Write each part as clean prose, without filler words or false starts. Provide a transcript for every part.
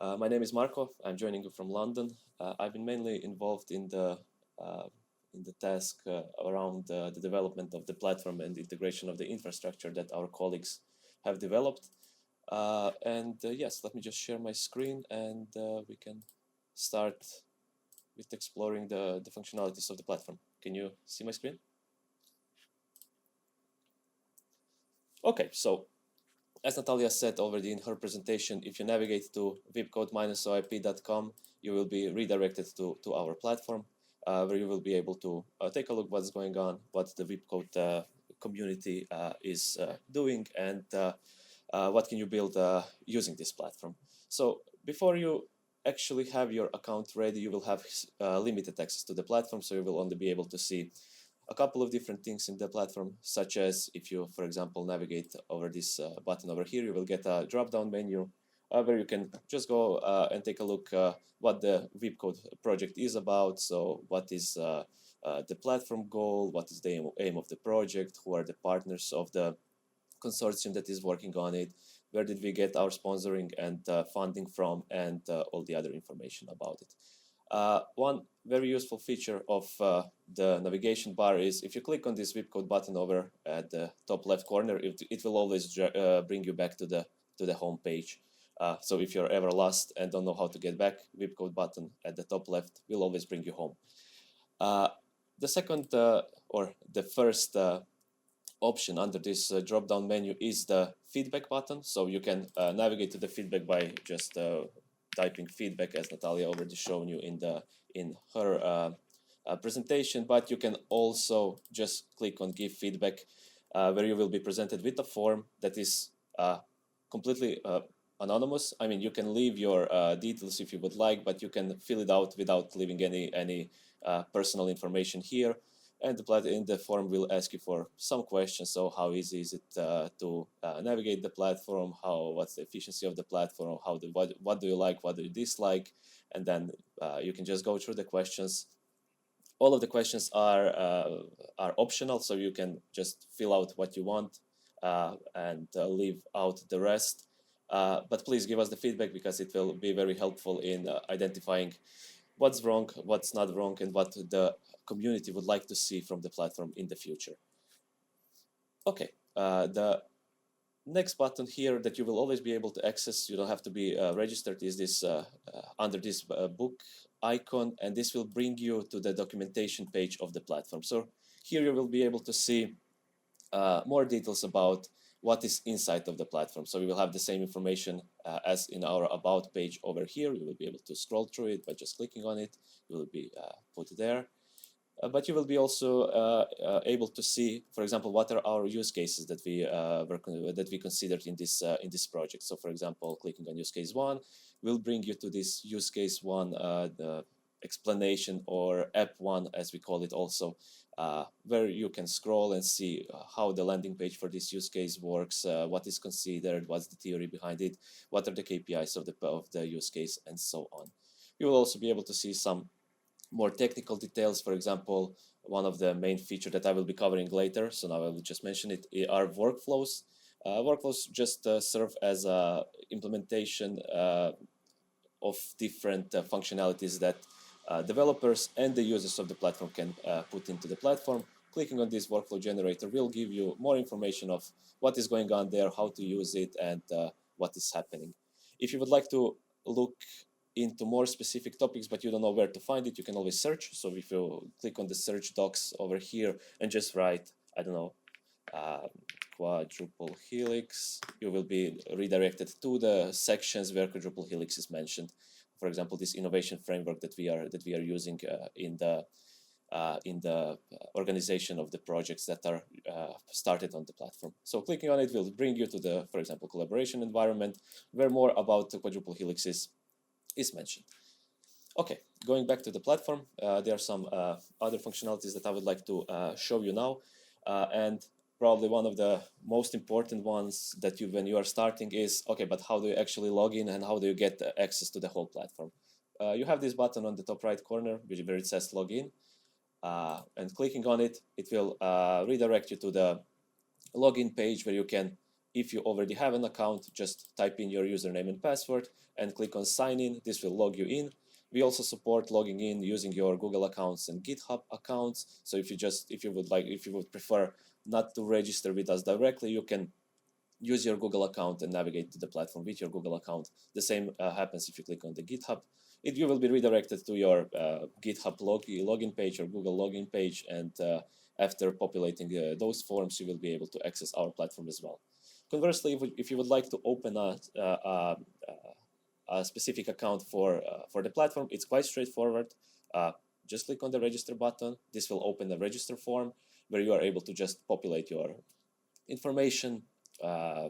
My name is Marko. I'm joining you from London. I've been mainly involved in the task around the development of the platform and integration of the infrastructure that our colleagues have developed. Yes, let me just share my screen and we can start with exploring the functionalities of the platform. Can you see my screen? Okay, so as Natalia said already in her presentation, if you navigate to vipcoat-oip.com, you will be redirected to our platform, where you will be able to take a look what's going on, what the Vipcoat community is doing, and what can you build using this platform. So before you actually have your account ready, you will have limited access to the platform, so you will only be able to see a couple of different things in the platform, such as if you, for example, navigate over this button over here, you will get a drop-down menu where you can just go and take a look what the Vipcode project is about. So what is the platform goal, what is the aim of the project, who are the partners of the consortium that is working on it, where did we get our sponsoring and funding from, and all the other information about it. One very useful feature of the navigation bar is if you click on this Vipcode button over at the top left corner, it will always bring you back to the home page. So if you're ever lost and don't know how to get back, Vipcode button at the top left will always bring you home. The second or the first option under this drop-down menu is the feedback button. So you can navigate to the feedback by just typing feedback, as Natalia already shown you in her presentation, but you can also just click on give feedback, where you will be presented with a form that is completely anonymous. I mean, you can leave your details if you would like, but you can fill it out without leaving any personal information here. And in the form will ask you for some questions. So how easy is it to navigate the platform? What's the efficiency of the platform? What do you like? What do you dislike? And then you can just go through the questions. All of the questions are optional, so you can just fill out what you want and leave out the rest. But please give us the feedback, because it will be very helpful in identifying what's wrong, what's not wrong, and what the community would like to see from the platform in the future. Okay, the next button here that you will always be able to access, you don't have to be registered, is this under this book icon, and this will bring you to the documentation page of the platform. So here you will be able to see more details about what is inside of the platform. So we will have the same information as in our about page over here. You will be able to scroll through it by just clicking on it. It will be put there. But you will be also able to see, for example, what are our use cases that we considered in this project. So, for example, clicking on use case 1 will bring you to this use case 1, the explanation, or app 1, as we call it also, where you can scroll and see how the landing page for this use case works, what is considered, what's the theory behind it, what are the KPIs of the use case, and so on. You will also be able to see some more technical details. For example, one of the main features that I will be covering later, so now I will just mention it, are workflows. Workflows just serve as a implementation of different functionalities that developers and the users of the platform can put into the platform. Clicking on this workflow generator will give you more information of what is going on there, how to use it, and what is happening. If you would like to look into more specific topics, but you don't know where to find it, you can always search. So if you click on the search docs over here and just write, I don't know, quadruple helix, you will be redirected to the sections where quadruple helix is mentioned. For example, this innovation framework that we are using in the organization of the projects that are started on the platform. So clicking on it will bring you to the, for example, collaboration environment, where more about the quadruple helix is mentioned. Okay, going back to the platform, there are some other functionalities that I would like to show you now, and probably one of the most important ones that when you are starting is, okay, but how do you actually log in and how do you get access to the whole platform? You have this button on the top right corner where it says login, and clicking on it, it will redirect you to the login page where you can If you already have an account, just type in your username and password and click on sign in. This will log you in. We also support logging in using your Google accounts and GitHub accounts. So if you would prefer not to register with us directly, you can use your Google account and navigate to the platform with your Google account. The same happens if you click on the GitHub. You will be redirected to your GitHub login page or Google login page, and after populating those forms, you will be able to access our platform as well. Conversely, if you would like to open a specific account for the platform, it's quite straightforward. Just click on the register button. This will open a register form where you are able to just populate your information,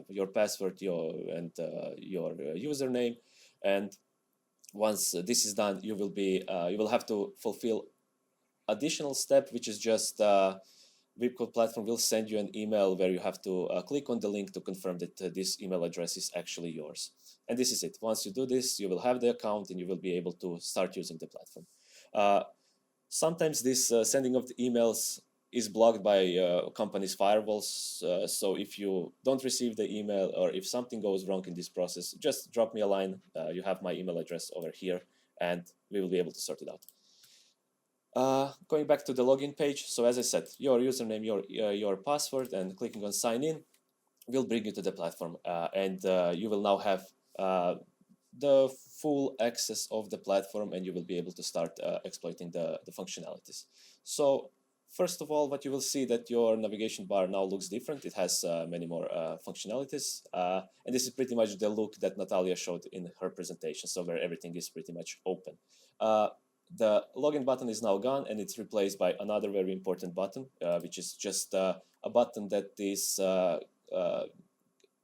your password, your username, and once this is done, you will have to fulfill additional step, which is just Vipcode platform will send you an email where you have to click on the link to confirm that this email address is actually yours. And this is it. Once you do this, you will have the account and you will be able to start using the platform. Sometimes this sending of the emails is blocked by companies' firewalls. So if you don't receive the email or if something goes wrong in this process, just drop me a line. You have my email address over here and we will be able to sort it out. Going back to the login page, so as I said, your username, your password, and clicking on sign in will bring you to the platform, and you will now have the full access of the platform, and you will be able to start exploiting the functionalities. So first of all, what you will see that your navigation bar now looks different. It has many more functionalities, and this is pretty much the look that Natalia showed in her presentation, so where everything is pretty much open. The login button is now gone and it's replaced by another very important button, which is just a button that is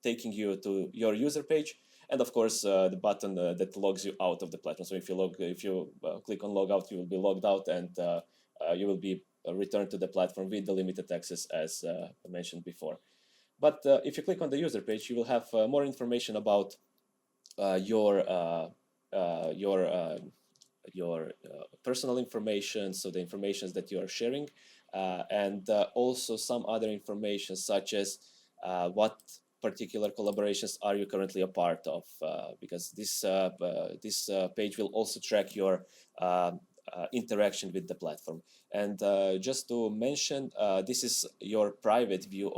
taking you to your user page, and of course the button that logs you out of the platform. So if you click on log out, you will be logged out and you will be returned to the platform with the limited access as mentioned before. But if you click on the user page, you will have more information about your personal information, so the information that you are sharing, and also some other information such as what particular collaborations are you currently a part of, because this page will also track your interaction with the platform. And just to mention, this is your private view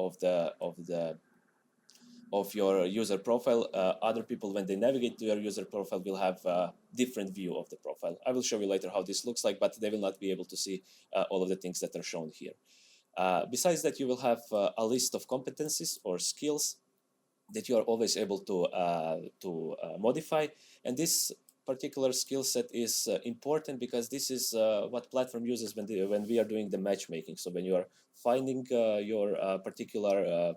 of your user profile. Other people, when they navigate to your user profile, will have a different view of the profile. I will show you later how this looks like, but they will not be able to see all of the things that are shown here. Besides that, you will have a list of competencies or skills that you are always able to modify, and this particular skill set is important because this is what platform uses when we are doing the matchmaking. So when you are finding your particular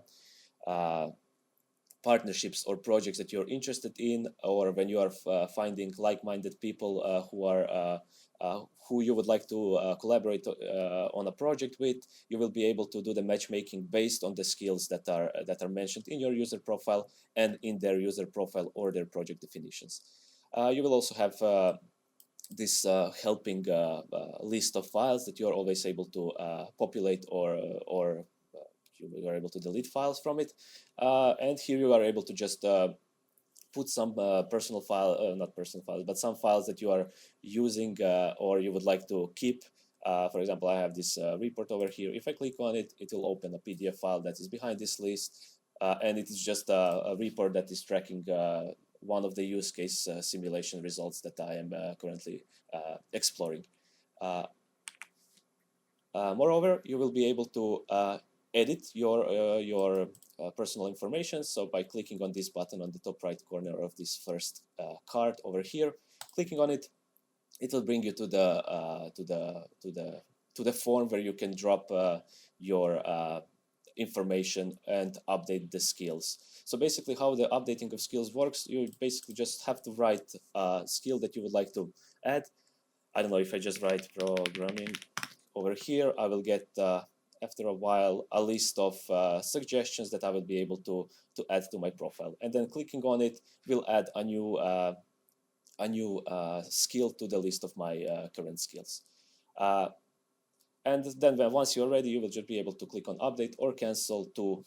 partnerships or projects that you're interested in, or when you are finding like-minded people who you would like to collaborate on a project with, you will be able to do the matchmaking based on the skills that are mentioned in your user profile and in their user profile or their project definitions. You will also have this helping list of files that you are always able to populate or you are able to delete files from it, and here you are able to just put some personal file, not personal files, but some files that you are using or you would like to keep. For example, I have this report over here. If I click on it, it will open a PDF file that is behind this list, and it is just a report that is tracking one of the use case simulation results that I am currently exploring. Moreover, you will be able to edit your personal information. So by clicking on this button on the top right corner of this first card over here, clicking on it, it will bring you to the form where you can drop your information and update the skills. So basically how the updating of skills works, you basically just have to write a skill that you would like to add. I don't know, if I just write programming over here, I will get after a while a list of suggestions that I will be able to add to my profile, and then clicking on it will add a new skill to the list of my current skills. And then once you're ready, you will just be able to click on update or cancel to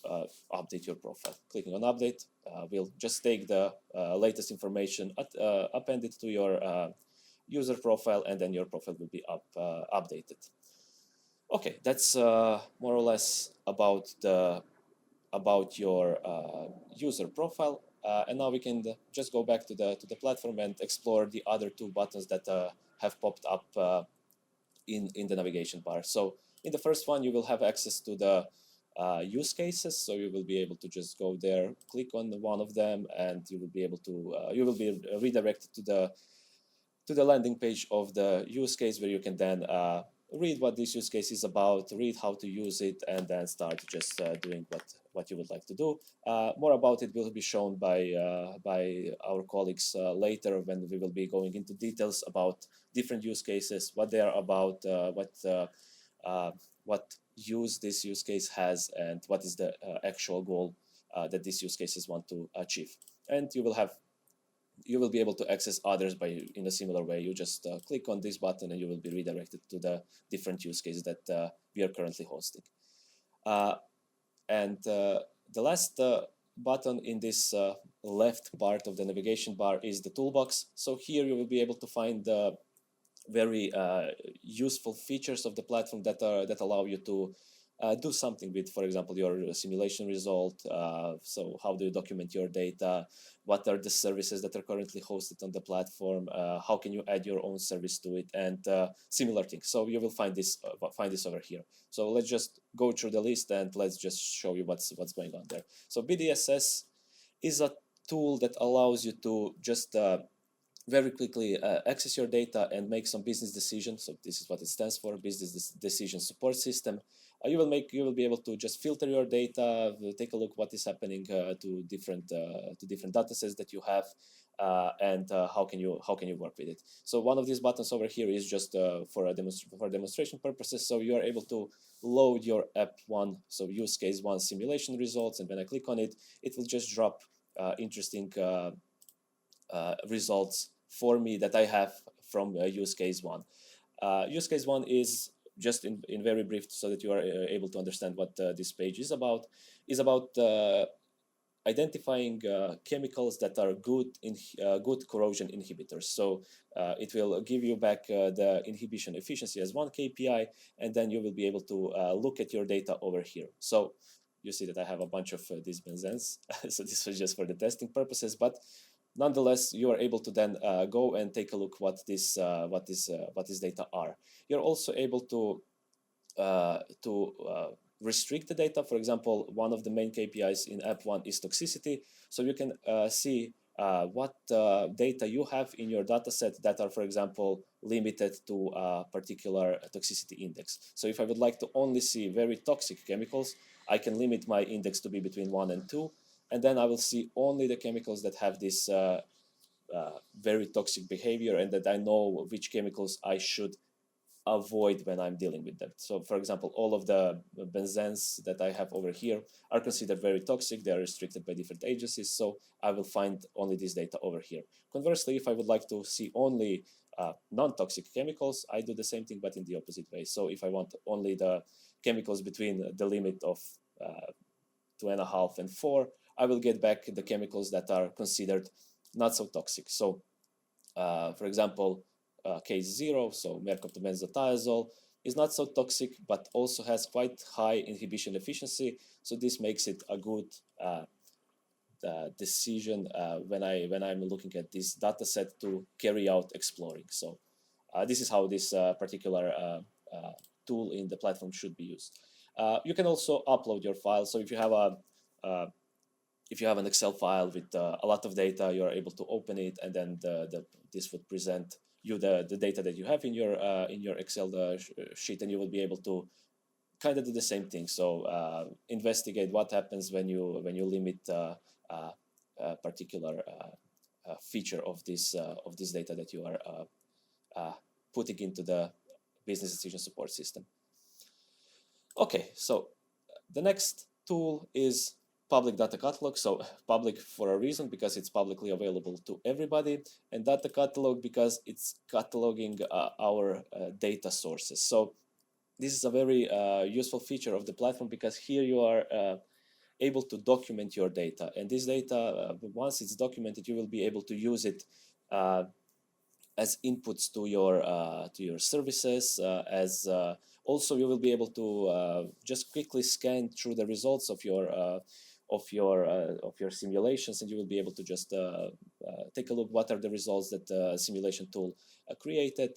update your profile. Clicking on update will just take the latest information, append it to your user profile, and then your profile will be updated. Okay, that's more or less about your user profile. And now we can just go back to the platform and explore the other two buttons that have popped up in the navigation bar. So in the first one, you will have access to the use cases. So you will be able to just go there, click on one of them, and you will be able to redirected to the landing page of the use case, where you can then read what this use case is about, read how to use it, and then start just doing what you would like to do. More about it will be shown by our colleagues later, when we will be going into details about different use cases, what they are about, what use this use case has, and what is the actual goal that these use cases want to achieve. And you will be able to access others in a similar way. You just click on this button and you will be redirected to the different use cases that we are currently hosting. And the last button in this left part of the navigation bar is the toolbox. So here you will be able to find the very useful features of the platform that allow you to do something with, for example, your simulation result. So how do you document your data? What are the services that are currently hosted on the platform? How can you add your own service to it? And similar things. So you will find this over here. So let's just go through the list and let's just show you what's going on there. So BDSS is a tool that allows you to just very quickly access your data and make some business decisions. So this is what it stands for: business decision support system. You will be able to just filter your data, take a look what is happening to different data sets that you have, and how can you work with it. So one of these buttons over here is just for demonstration purposes. So you are able to load your app one, so use case one simulation results, and when I click on it, it will just drop interesting results for me that I have from use case one. Use case one is, just in very brief, so that you are able to understand what this page is about identifying chemicals that are good corrosion inhibitors. So it will give you back the inhibition efficiency as one KPI, and then you will be able to look at your data over here. So you see that I have a bunch of these benzenes. So this was just for the testing purposes, but nonetheless, you are able to then go and take a look what these data are. You're also able to restrict the data. For example, one of the main KPIs in app one is toxicity. So you can see what data you have in your data set that are, for example, limited to a particular toxicity index. So if I would like to only see very toxic chemicals, I can limit my index to be between 1 and 2. And then I will see only the chemicals that have this very toxic behavior, and that I know which chemicals I should avoid when I'm dealing with them. So for example, all of the benzenes that I have over here are considered very toxic. They are restricted by different agencies, so I will find only this data over here. Conversely, if I would like to see only non-toxic chemicals, I do the same thing but in the opposite way. So if I want only the chemicals between the limit of 2.5 and 4, I will get back the chemicals that are considered not so toxic. So for example, case 0, so mercaptobenzodiazole, is not so toxic, but also has quite high inhibition efficiency. So this makes it a good decision when I'm looking at this data set to carry out exploring. So this is how this particular tool in the platform should be used. You can also upload your file. So if you have an Excel file with a lot of data, you are able to open it, and then this would present you the data that you have in your Excel sheet, and you will be able to kind of do the same thing. So investigate what happens when you limit a particular feature of this data that you are putting into the business decision support system. Okay, so the next tool is public data catalog. So public for a reason, because it's publicly available to everybody, and data catalog because it's cataloging our data sources. So this is a very useful feature of the platform, because here you are able to document your data, and this data, once it's documented, you will be able to use it as inputs to your services, as also you will be able to just quickly scan through the results of your simulations, and you will be able to just take a look what are the results that the simulation tool created,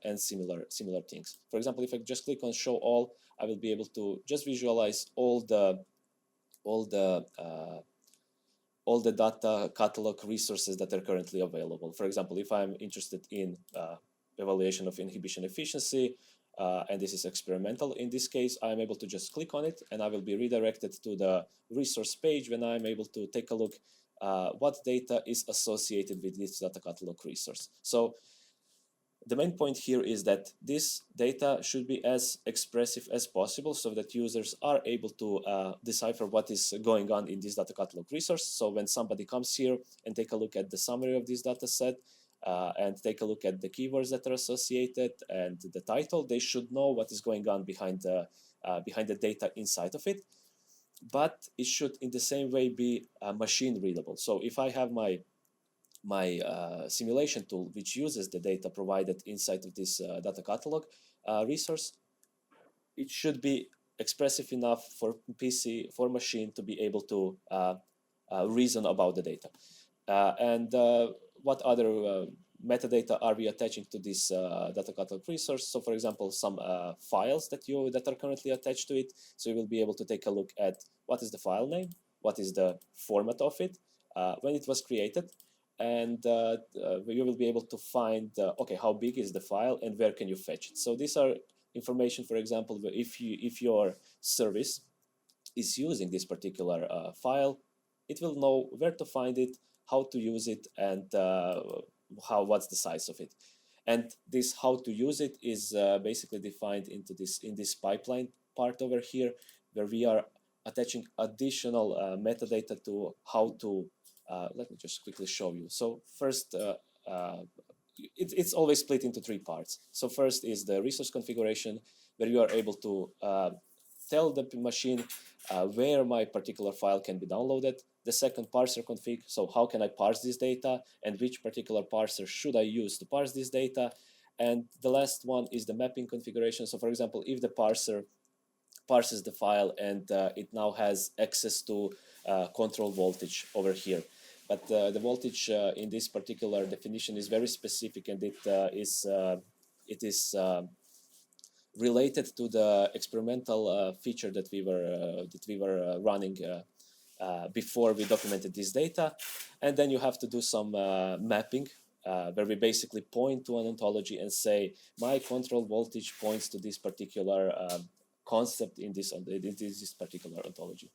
and similar things. For example, if I just click on show all, I will be able to just visualize all the data catalog resources that are currently available. For example, if I'm interested in evaluation of inhibition efficiency, and this is experimental in this case, I'm able to just click on it, and I will be redirected to the resource page when I'm able to take a look what data is associated with this data catalog resource. So the main point here is that this data should be as expressive as possible, so that users are able to decipher what is going on in this data catalog resource. So when somebody comes here and take a look at the summary of this data set, and take a look at the keywords that are associated and the title, they should know what is going on behind the data inside of it. But it should in the same way be machine readable. So if I have my simulation tool, which uses the data provided inside of this data catalog resource, it should be expressive enough for PC, for machine, to be able to reason about the data. And what other metadata are we attaching to this data catalog resource? So for example, some files that are currently attached to it. So you will be able to take a look at what is the file name, what is the format of it, when it was created, and you will be able to find okay, how big is the file and where can you fetch it. So these are information, for example, if your service is using this particular file, it will know where to find it, how to use it, and what's the size of it. And this how to use it is basically defined in this pipeline part over here, where we are attaching additional metadata to how to let me just quickly show you. So first, it's always split into three parts. So first is the resource configuration, where you are able to tell the machine where my particular file can be downloaded. The second, parser config, so how can I parse this data, and which particular parser should I use to parse this data. And the last one is the mapping configuration. So for example, if the parser parses the file and it now has access to control voltage over here. But the voltage in this particular definition is very specific, and it is related to the experimental feature that we were running before we documented this data. And then you have to do some mapping, where we basically point to an ontology and say my control voltage points to this particular concept in this particular ontology.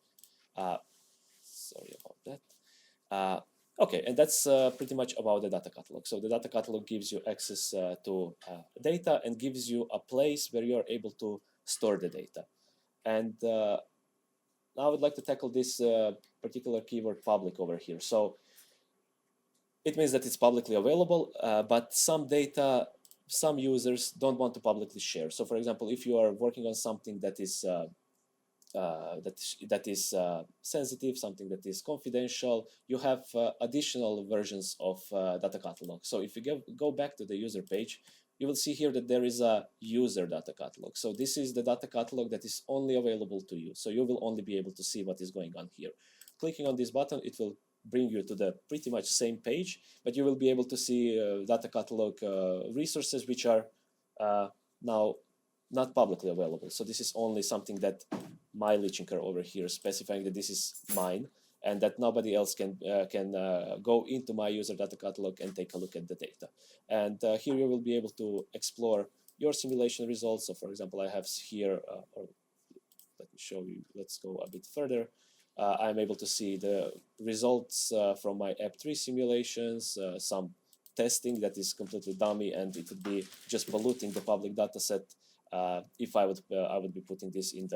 Sorry about that. Okay, and that's pretty much about the data catalog. So the data catalog gives you access to data and gives you a place where you are able to store the data. And now I would like to tackle this particular keyword public over here. So it means that it's publicly available, but some data, some users don't want to publicly share. So for example, if you are working on something that is sensitive, something that is confidential, you have additional versions of data catalog. So if you go back to the user page, you will see here that there is a user data catalog. So this is the data catalog that is only available to you. So you will only be able to see what is going on here. Clicking on this button, it will bring you to the pretty much same page, but you will be able to see data catalog resources which are now not publicly available. So this is only something that my Lichinker over here specifying that this is mine, and that nobody else can go into my user data catalog and take a look at the data. And here you will be able to explore your simulation results. So for example, I have here, or let me show you, let's go a bit further. I'm able to see the results from my app3 simulations, some testing that is completely dummy, and it would be just polluting the public data set if I would be putting this in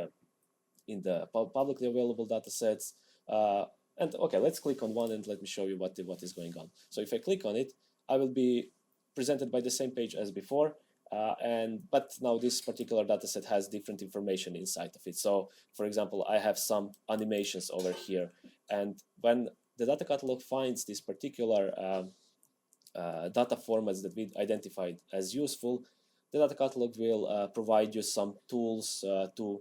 the publicly available data sets. And okay, let's click on one and let me show you what is going on. So if I click on it, I will be presented by the same page as before. But now this particular dataset has different information inside of it. So, for example, I have some animations over here, and when the data catalog finds this particular data formats that we identified as useful, the data catalog will provide you some tools to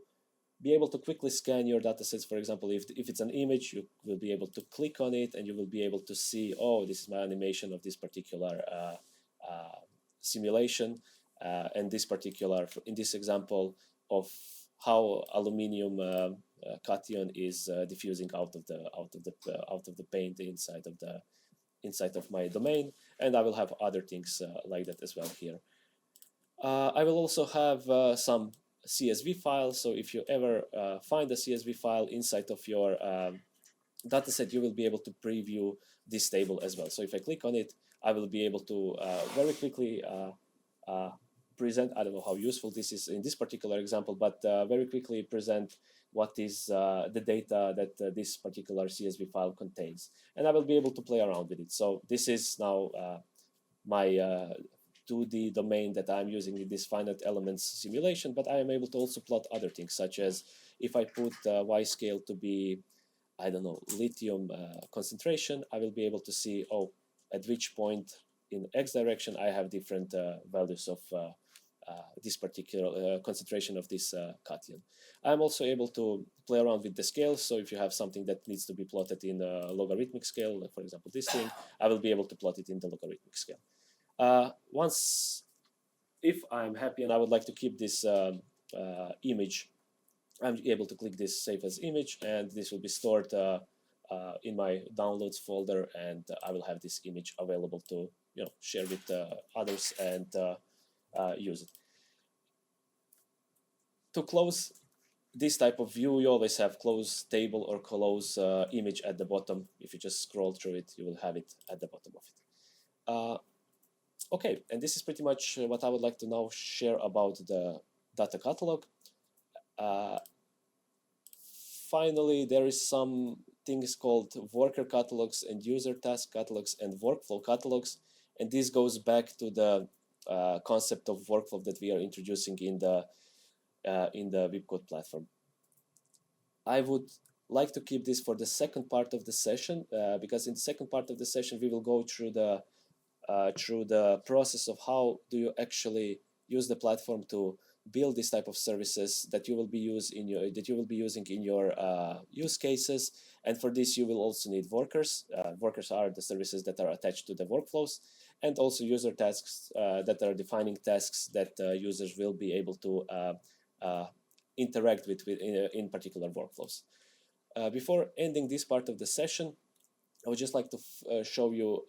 be able to quickly scan your datasets. For example, if it's an image, you will be able to click on it and you will be able to see, oh, this is my animation of this particular simulation, and this particular, in this example, of how aluminium cation is diffusing out of the paint inside of my domain, and I will have other things like that as well here. I will also have some CSV files. So if you ever find a CSV file inside of your dataset, you will be able to preview this table as well. So if I click on it, I will be able to very quickly present, I don't know how useful this is in this particular example, but very quickly present what is the data that this particular CSV file contains. And I will be able to play around with it. So this is now my 2D domain that I'm using in this finite elements simulation, but I am able to also plot other things, such as if I put Y scale to be, I don't know, lithium concentration, I will be able to see, oh, at which point in X direction I have different values of this particular concentration of this cation. I'm also able to play around with the scales. So if you have something that needs to be plotted in a logarithmic scale, like for example this thing, I will be able to plot it in the logarithmic scale. If I'm happy and I would like to keep this image, I'm able to click this Save as Image, and this will be stored in my Downloads folder, and I will have this image available to share with others and use it. To close this type of view, you always have close table or close image at the bottom. If you just scroll through it, you will have it at the bottom of it. Okay, and this is pretty much what I would like to now share about the data catalog. Finally, there is some things called worker catalogs and user task catalogs and workflow catalogs, and this goes back to the concept of workflow that we are introducing in the Vipcode platform. I would like to keep this for the second part of the session, because in the second part of the session we will go through the process of how do you actually use the platform to build this type of services that you will be using in your use cases. And for this you will also need workers. Workers are the services that are attached to the workflows, and also user tasks that are defining tasks that users will be able to interact with in particular workflows. Before ending this part of the session, I would just like to show you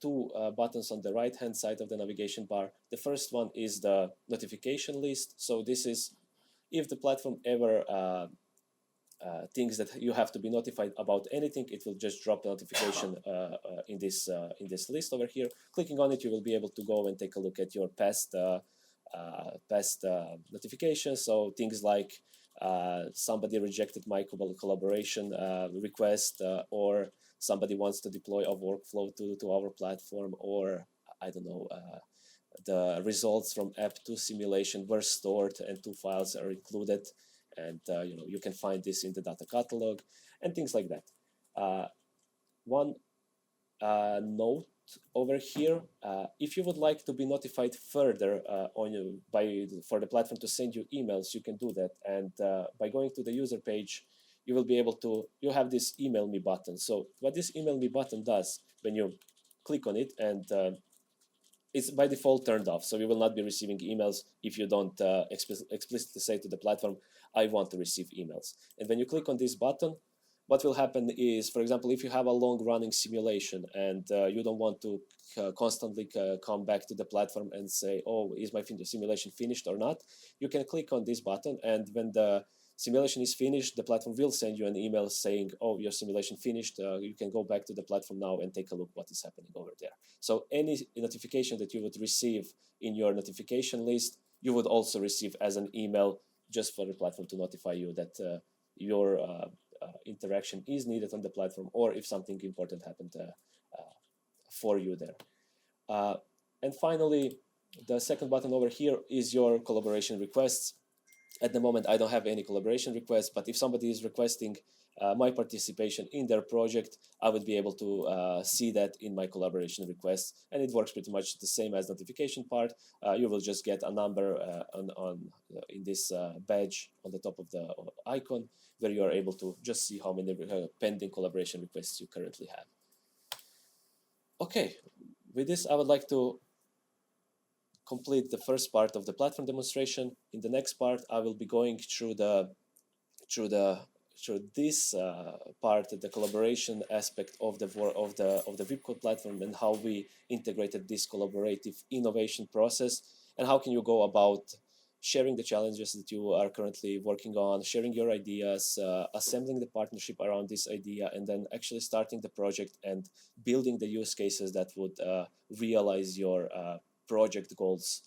two buttons on the right hand side of the navigation bar. The first one is the notification list. So this is if the platform ever thinks that you have to be notified about anything, it will just drop the notification in this list over here. Clicking on it, you will be able to go and take a look at your past notifications. So things like somebody rejected my collaboration request, or somebody wants to deploy a workflow to our platform, or I don't know, the results from app2 simulation were stored and 2 files are included, and you can find this in the data catalog and things like that. One note over here, if you would like to be notified further for the platform to send you emails, you can do that, and by going to the user page, you will be able to, you have this email me button. So what this email me button does, when you click on it, and it's by default turned off, so you will not be receiving emails if you don't explicitly say to the platform, I want to receive emails. And when you click on this button, what will happen is, for example, if you have a long-running simulation and you don't want to constantly come back to the platform and say, oh, is my simulation finished or not, you can click on this button, and when the simulation is finished, the platform will send you an email saying, oh, your simulation finished, you can go back to the platform now and take a look what is happening over there. So any notification that you would receive in your notification list, you would also receive as an email, just for the platform to notify you that your interaction is needed on the platform, or if something important happened for you there. And finally, The second button over here is your collaboration requests. At the moment, I don't have any collaboration requests, but if somebody is requesting my participation in their project, I would be able to see that in my collaboration requests, and it works pretty much the same as notification part. You will just get a number in this badge on the top of the icon, where you are able to just see how many pending collaboration requests you currently have. Okay, with this, I would like to complete the first part of the platform demonstration. In the next part, I will be going through this part, the collaboration aspect of the vipcode platform, and how we integrated this collaborative innovation process, and how can you go about sharing the challenges that you are currently working on, sharing your ideas, assembling the partnership around this idea, and then actually starting the project and building the use cases that would realize your project goals.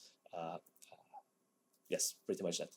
Yes, pretty much that.